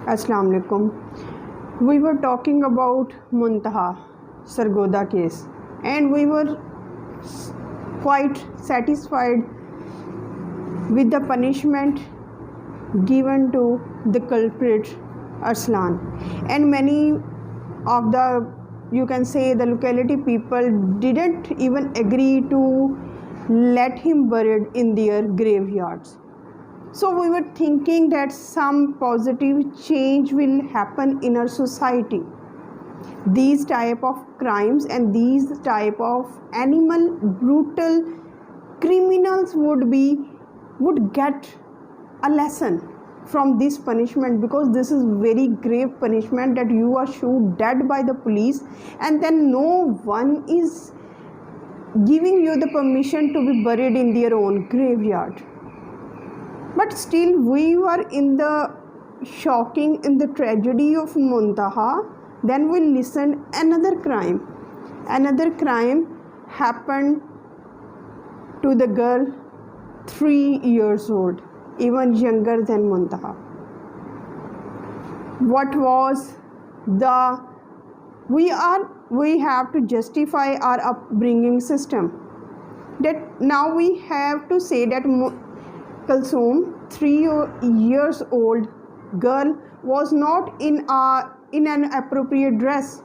Assalamu alaikum. We were talking about Muntaha Sargoda case, and we were quite satisfied with the punishment given to the culprit Arslan, and many of the, you can say, the locality people didn't even agree to let him buried in their graveyards. So we were thinking that some positive change will happen in our society. These type of crimes and these type of animal brutal criminals would get a lesson from this punishment, because this is very grave punishment that you are shot dead by the police and then no one is giving you the permission to be buried in their own graveyard. But still we were in the tragedy of Muntaha. Then we listened another crime happened to the girl 3 years old, even younger than Muntaha. What was the we have to justify our upbringing system, that now we have to say that Kulsoom, 3 years old girl, was not in an appropriate dress.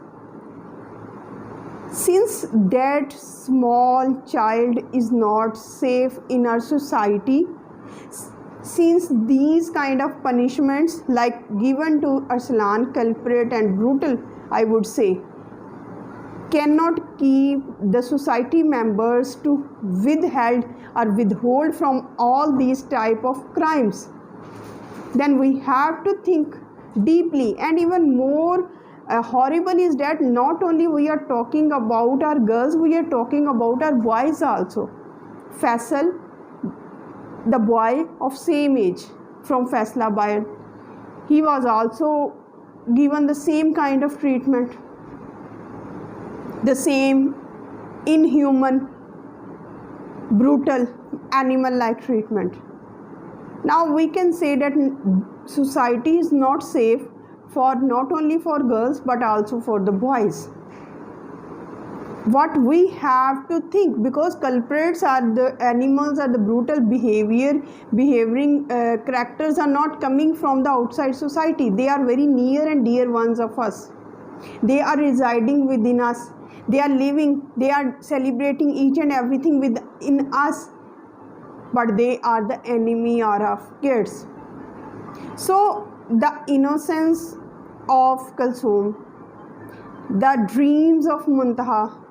Since that small child is not safe in our society, since these kind of punishments like given to Arslan, culprit and brutal, I would say, cannot keep the society members to withhold from all these type of crimes, then we have to think deeply. And even more horrible is that not only we are talking about our girls, we are talking about our boys also. Faisal, the boy of same age from Faisalabad, he was also given the same kind of treatment, the same inhuman, brutal, animal-like treatment. Now we can say that society is not safe for not only for girls but also for the boys. What we have to think, because culprits are the animals, are the brutal behaving characters are not coming from the outside society. They are very near and dear ones of us. They are residing within us. They are living, they are celebrating each and everything within us, but they are the enemy of kids. So the innocence of Kulsoom, the dreams of Muntaha,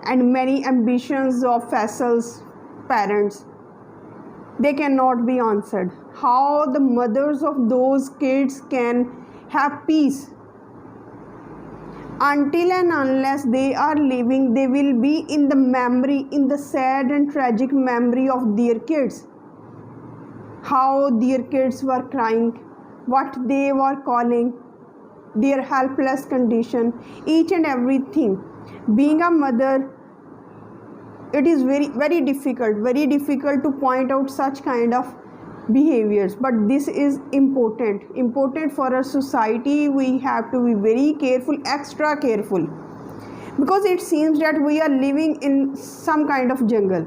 and many ambitions of Faisal's parents, they cannot be answered. How the mothers of those kids can have peace? Until and unless they are living, they will be in the memory, in the sad and tragic memory of their kids. How their kids were crying, what they were calling, their helpless condition, each and everything. Being a mother, it is very difficult to point out such kind of behaviors, but this is important for our society. We have to be very careful, extra careful, because it seems that we are living in some kind of jungle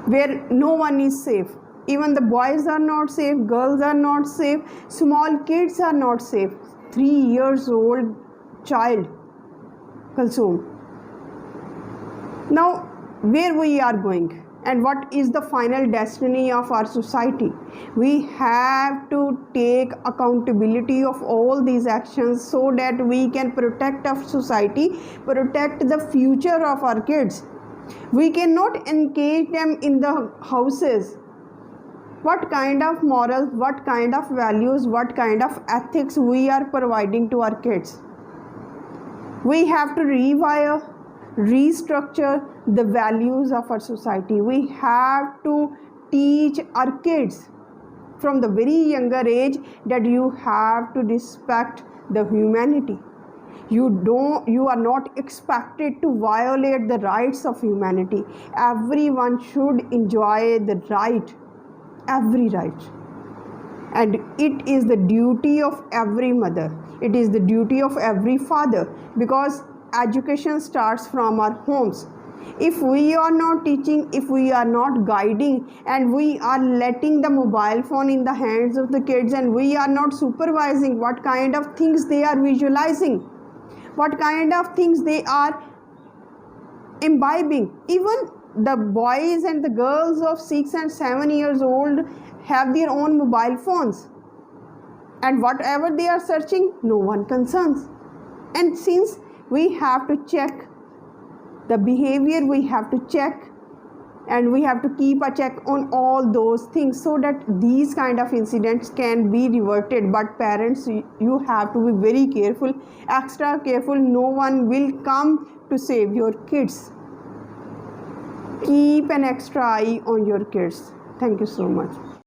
where no one is safe. Even the boys are not safe, girls are not safe, small kids are not safe. 3 years old child, Kulsoom. Now where we are going and what is the final destiny of our society? We have to take accountability of all these actions so that we can protect our society, protect the future of our kids. We cannot engage them in the houses. What kind of morals, what kind of values, what kind of ethics we are providing to our kids? We have to rewire, restructure the values of our society. We have to teach our kids from the very younger age that you have to respect the humanity. You are not expected to violate the rights of humanity. Everyone should enjoy the right, every right. And it is the duty of every mother, it is the duty of every father, because education starts from our homes. If we are not teaching, if we are not guiding, and we are letting the mobile phone in the hands of the kids, and we are not supervising what kind of things they are visualizing, what kind of things they are imbibing. Even the boys and the girls of 6 and 7 years old have their own mobile phones, and whatever they are searching, no one concerns. And since we have to check the behavior, we have to check, and we have to keep a check on all those things, so that these kind of incidents can be reverted. But parents, you have to be very careful, extra careful. No one will come to save your kids. Keep an extra eye on your kids. Thank you so much.